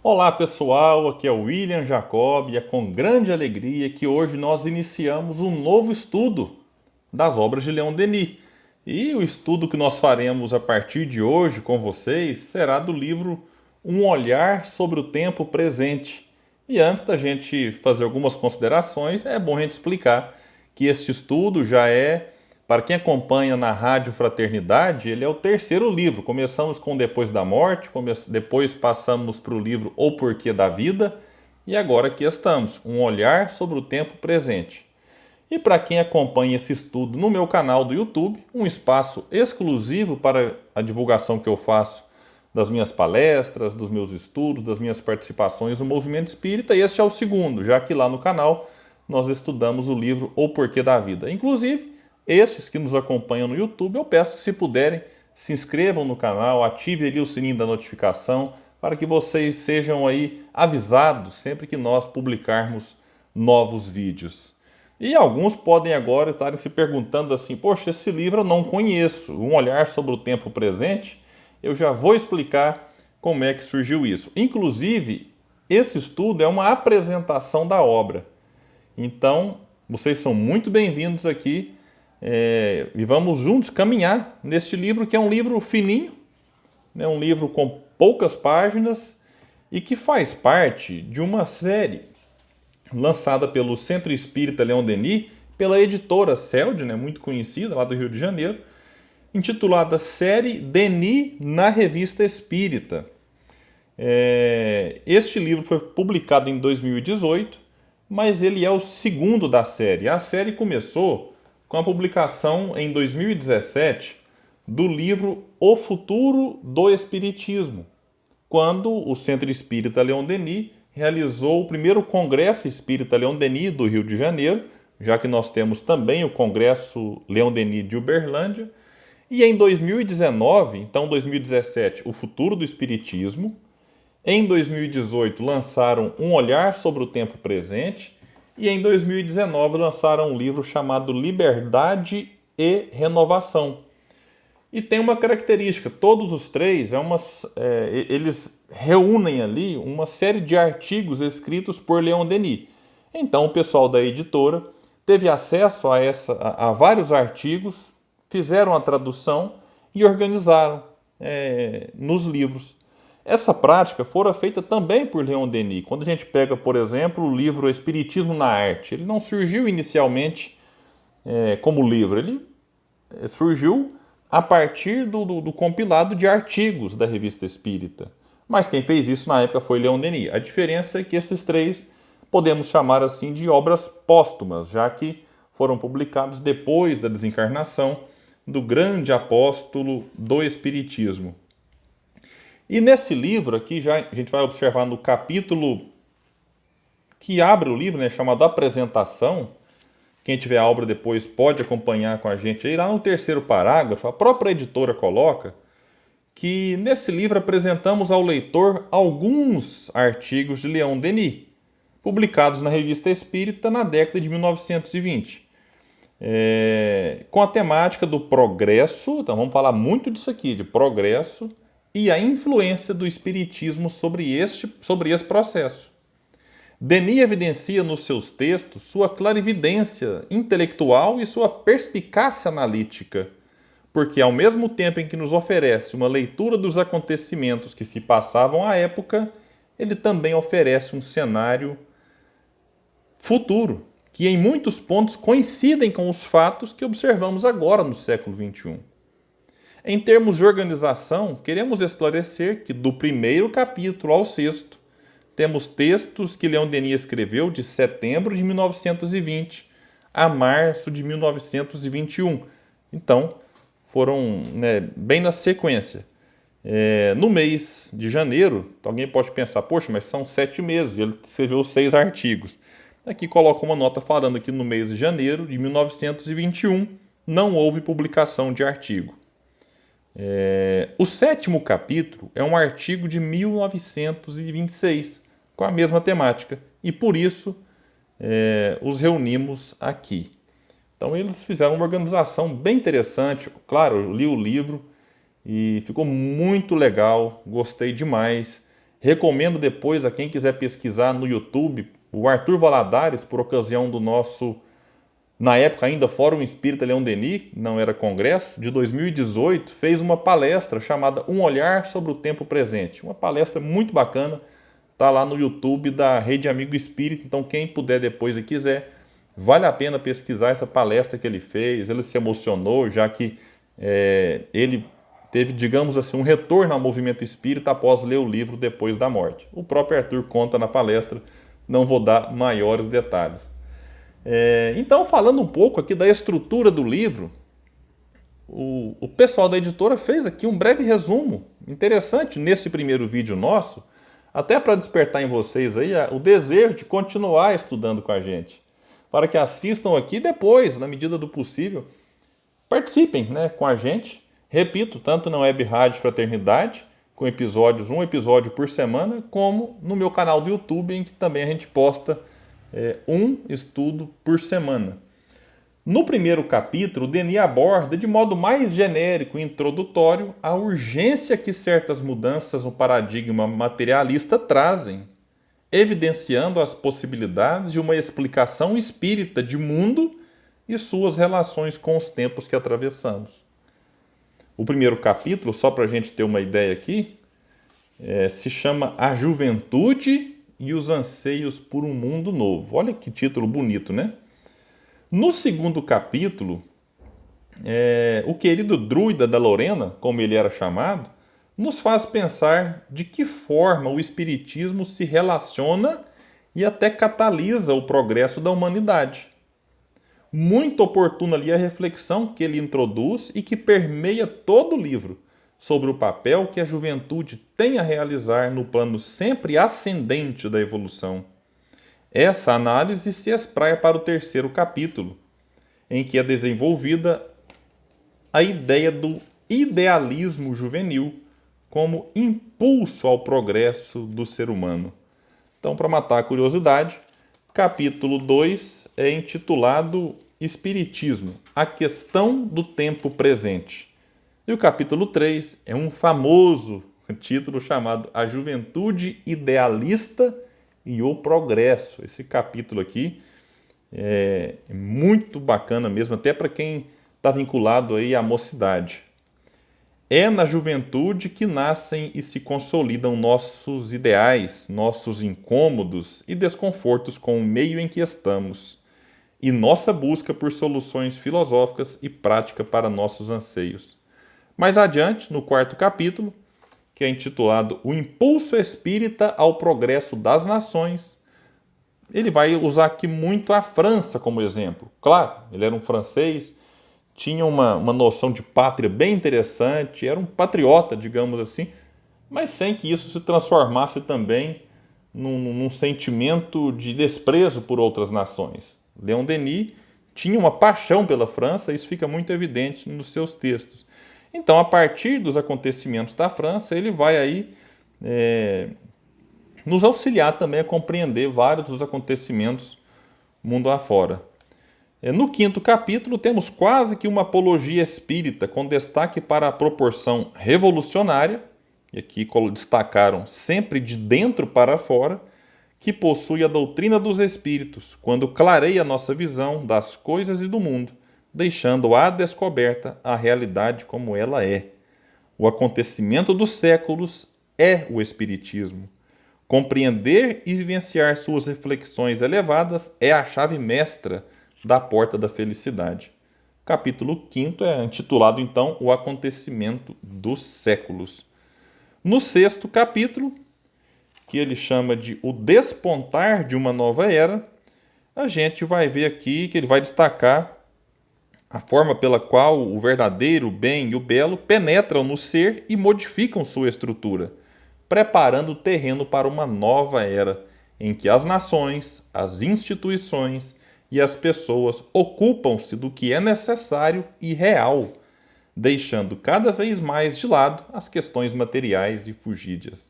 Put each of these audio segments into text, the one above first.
Olá pessoal, aqui é o William Jacob e é com grande alegria que hoje nós iniciamos um novo estudo das obras de Leon Denis. E o estudo que nós faremos a partir de hoje com vocês será do livro Um Olhar sobre o Tempo Presente. E antes da gente fazer algumas considerações, é bom a gente explicar que este estudo já é, para quem acompanha na Rádio Fraternidade, ele é o terceiro livro. Começamos com Depois da Morte, depois passamos para o livro O Porquê da Vida, e agora aqui estamos, Um Olhar sobre o Tempo Presente. E para quem acompanha esse estudo no meu canal do YouTube, um espaço exclusivo para a divulgação que eu faço das minhas palestras, dos meus estudos, das minhas participações no movimento espírita, e este é o segundo, já que lá no canal nós estudamos o livro O Porquê da Vida. Inclusive, estes que nos acompanham no YouTube, eu peço que, se puderem, se inscrevam no canal, ativem ali o sininho da notificação, para que vocês sejam aí avisados sempre que nós publicarmos novos vídeos. E alguns podem agora estarem se perguntando assim: poxa, esse livro eu não conheço, Um Olhar sobre o Tempo Presente. Eu já vou explicar como é que surgiu isso. Inclusive, esse estudo é uma apresentação da obra. Então, vocês são muito bem-vindos aqui e vamos juntos caminhar neste livro, que é um livro fininho, né, um livro com poucas páginas e que faz parte de uma série lançada pelo Centro Espírita Leon Denis, pela editora Celde, né, muito conhecida lá do Rio de Janeiro, intitulada Série Denis na Revista Espírita. Este livro foi publicado em 2018, mas ele é o segundo da série. A série começou com a publicação em 2017 do livro O Futuro do Espiritismo, quando o Centro Espírita Leon Denis realizou o primeiro Congresso Espírita Leon Denis do Rio de Janeiro, já que nós temos também o Congresso Leon Denis de Uberlândia, e em 2019, então 2017, O Futuro do Espiritismo. Em 2018 lançaram Um Olhar sobre o Tempo Presente e em 2019 lançaram um livro chamado Liberdade e Renovação. E tem uma característica: todos os três eles reúnem ali uma série de artigos escritos por Leon Denis. Então o pessoal da editora teve acesso a vários artigos, fizeram a tradução e organizaram nos livros. Essa prática fora feita também por Leon Denis. Quando a gente pega, por exemplo, o livro Espiritismo na Arte, ele não surgiu inicialmente como livro, ele surgiu a partir do compilado de artigos da Revista Espírita. Mas quem fez isso na época foi Leon Denis. A diferença é que esses três podemos chamar assim de obras póstumas, já que foram publicados depois da desencarnação do grande apóstolo do Espiritismo. E nesse livro aqui, já a gente vai observar no capítulo que abre o livro, né, chamado Apresentação. Quem tiver a obra depois pode acompanhar com a gente aí. Lá no terceiro parágrafo, a própria editora coloca que nesse livro apresentamos ao leitor alguns artigos de Leon Denis, publicados na Revista Espírita na década de 1920, com a temática do progresso. Então vamos falar muito disso aqui, de progresso e a influência do Espiritismo sobre esse processo. Denis evidencia nos seus textos sua clarividência intelectual e sua perspicácia analítica, porque ao mesmo tempo em que nos oferece uma leitura dos acontecimentos que se passavam à época, ele também oferece um cenário futuro, que em muitos pontos coincidem com os fatos que observamos agora no século XXI. Em termos de organização, queremos esclarecer que do primeiro capítulo ao sexto, temos textos que Leon Denis escreveu de setembro de 1920 a março de 1921. Então, foram bem na sequência. No mês de janeiro, alguém pode pensar, poxa, mas são 7 meses, ele escreveu 6 artigos. Aqui coloca uma nota falando que no mês de janeiro de 1921 não houve publicação de artigo. O sétimo capítulo é um artigo de 1926, com a mesma temática, e por isso os reunimos aqui. Então eles fizeram uma organização bem interessante. Claro, eu li o livro e ficou muito legal, gostei demais. Recomendo depois a quem quiser pesquisar no YouTube, o Arthur Valadares, por ocasião do nosso, na época ainda, Fórum Espírita Leão Denis, não era congresso, de 2018, fez uma palestra chamada Um Olhar sobre o Tempo Presente. Uma palestra muito bacana, está lá no YouTube da Rede Amigo Espírita, então quem puder depois e quiser, vale a pena pesquisar essa palestra que ele fez. Ele se emocionou, já que ele teve, digamos assim, um retorno ao movimento espírita após ler o livro depois da morte. O próprio Arthur conta na palestra, não vou dar maiores detalhes. Então, falando um pouco aqui da estrutura do livro, o pessoal da editora fez aqui um breve resumo interessante nesse primeiro vídeo nosso, até para despertar em vocês aí o desejo de continuar estudando com a gente, para que assistam aqui depois, na medida do possível, participem, né, com a gente. Repito, tanto na Web Rádio Fraternidade, com episódios, um episódio por semana, como no meu canal do YouTube, em que também a gente posta um estudo por semana. No primeiro capítulo, Denis aborda de modo mais genérico e introdutório a urgência que certas mudanças no paradigma materialista trazem, evidenciando as possibilidades de uma explicação espírita de mundo e suas relações com os tempos que atravessamos. O primeiro capítulo, só para a gente ter uma ideia aqui, se chama A Juventude e os Anseios por um Mundo Novo. Olha que título bonito, né? No segundo capítulo, o querido druida da Lorena, como ele era chamado, nos faz pensar de que forma o Espiritismo se relaciona e até catalisa o progresso da humanidade. Muito oportuna ali a reflexão que ele introduz e que permeia todo o livro sobre o papel que a juventude tem a realizar no plano sempre ascendente da evolução. Essa análise se espraia para o terceiro capítulo, em que é desenvolvida a ideia do idealismo juvenil como impulso ao progresso do ser humano. Então, para matar a curiosidade, capítulo 2 é intitulado Espiritismo, a questão do tempo presente. E o capítulo 3 é um famoso título chamado A Juventude Idealista e o Progresso. Esse capítulo aqui é muito bacana mesmo, até para quem está vinculado aí à mocidade. É na juventude que nascem e se consolidam nossos ideais, nossos incômodos e desconfortos com o meio em que estamos, e nossa busca por soluções filosóficas e prática para nossos anseios. Mais adiante, no quarto capítulo, que é intitulado O Impulso Espírita ao Progresso das Nações, ele vai usar aqui muito a França como exemplo. Claro, ele era um francês, tinha uma noção de pátria bem interessante, era um patriota, digamos assim, mas sem que isso se transformasse também num sentimento de desprezo por outras nações. Leon Denis tinha uma paixão pela França, isso fica muito evidente nos seus textos. Então, a partir dos acontecimentos da França, ele vai aí nos auxiliar também a compreender vários dos acontecimentos mundo afora. No quinto capítulo, temos quase que uma apologia espírita, com destaque para a proporção revolucionária, e aqui destacaram sempre de dentro para fora, que possui a doutrina dos espíritos, quando clareia nossa visão das coisas e do mundo, deixando à descoberta a realidade como ela é. O acontecimento dos séculos é o espiritismo. Compreender e vivenciar suas reflexões elevadas é a chave mestra da porta da felicidade. Capítulo 5 é intitulado, então, O Acontecimento dos Séculos. No sexto capítulo, que ele chama de O Despontar de uma Nova Era, a gente vai ver aqui que ele vai destacar a forma pela qual o verdadeiro, o bem e o belo penetram no ser e modificam sua estrutura, preparando o terreno para uma nova era, em que as nações, as instituições e as pessoas ocupam-se do que é necessário e real, deixando cada vez mais de lado as questões materiais e fugídias.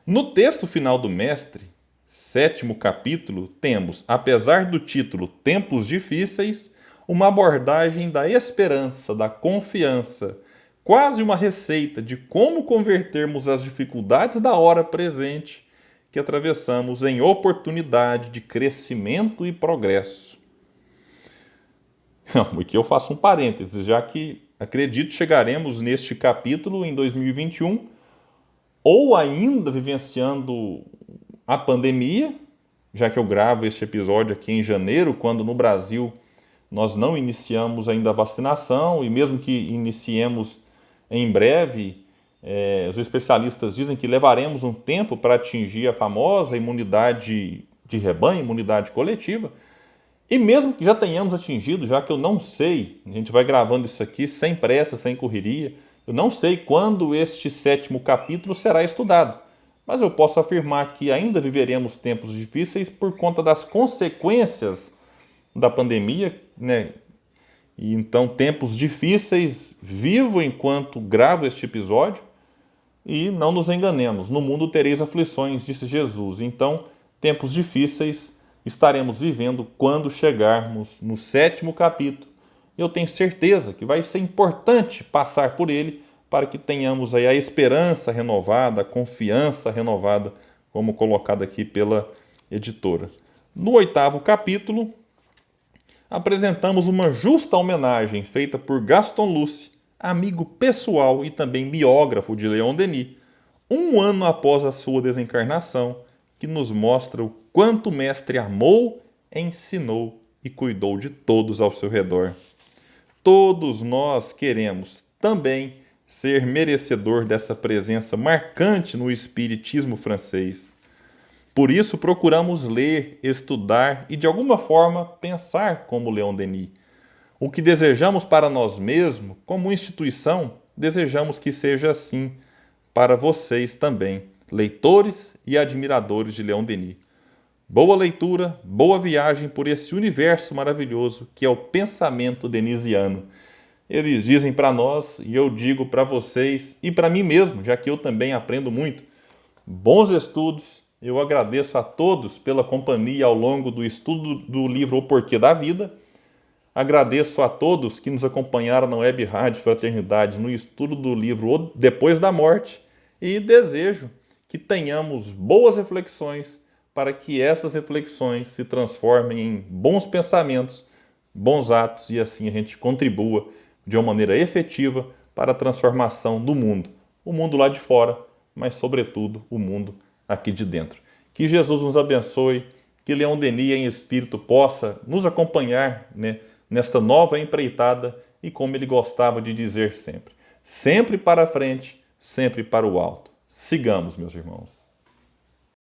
No texto final do mestre, sétimo capítulo, temos, apesar do título Tempos Difíceis, uma abordagem da esperança, da confiança, quase uma receita de como convertermos as dificuldades da hora presente que atravessamos em oportunidade de crescimento e progresso. Aqui eu faço um parênteses, já que acredito chegaremos neste capítulo em 2021, ou ainda vivenciando a pandemia, já que eu gravo este episódio aqui em janeiro, quando no Brasil nós não iniciamos ainda a vacinação, e mesmo que iniciemos em breve, os especialistas dizem que levaremos um tempo para atingir a famosa imunidade de rebanho, imunidade coletiva. E mesmo que já tenhamos atingido, já que eu não sei, a gente vai gravando isso aqui sem pressa, sem correria, eu não sei quando este 7º capítulo será estudado, mas eu posso afirmar que ainda viveremos tempos difíceis por conta das consequências da pandemia, né? E então, tempos difíceis, vivo enquanto gravo este episódio, e não nos enganemos, no mundo tereis aflições, disse Jesus. Então, tempos difíceis estaremos vivendo quando chegarmos no 7º capítulo. Eu tenho certeza que vai ser importante passar por ele para que tenhamos aí a esperança renovada, a confiança renovada, como colocado aqui pela editora. No 8º capítulo, apresentamos uma justa homenagem feita por Gaston Luce, amigo pessoal e também biógrafo de Leon Denis, um ano após a sua desencarnação, que nos mostra o quanto o mestre amou, ensinou e cuidou de todos ao seu redor. Todos nós queremos também ser merecedor dessa presença marcante no espiritismo francês. Por isso procuramos ler, estudar e de alguma forma pensar como Leon Denis. O que desejamos para nós mesmos, como instituição, desejamos que seja assim para vocês também, leitores e admiradores de Leon Denis. Boa leitura, boa viagem por esse universo maravilhoso que é o pensamento denisiano. Eles dizem para nós, e eu digo para vocês e para mim mesmo, já que eu também aprendo muito. Bons estudos, eu agradeço a todos pela companhia ao longo do estudo do livro O Porquê da Vida. Agradeço a todos que nos acompanharam na Web Rádio Fraternidade no estudo do livro Depois da Morte e desejo que tenhamos boas reflexões para que essas reflexões se transformem em bons pensamentos, bons atos e assim a gente contribua de uma maneira efetiva para a transformação do mundo. O mundo lá de fora, mas sobretudo o mundo aqui de dentro. Que Jesus nos abençoe, que Leon Denis em espírito possa nos acompanhar, né, nesta nova empreitada e como ele gostava de dizer sempre, sempre para frente, sempre para o alto. Sigamos, meus irmãos.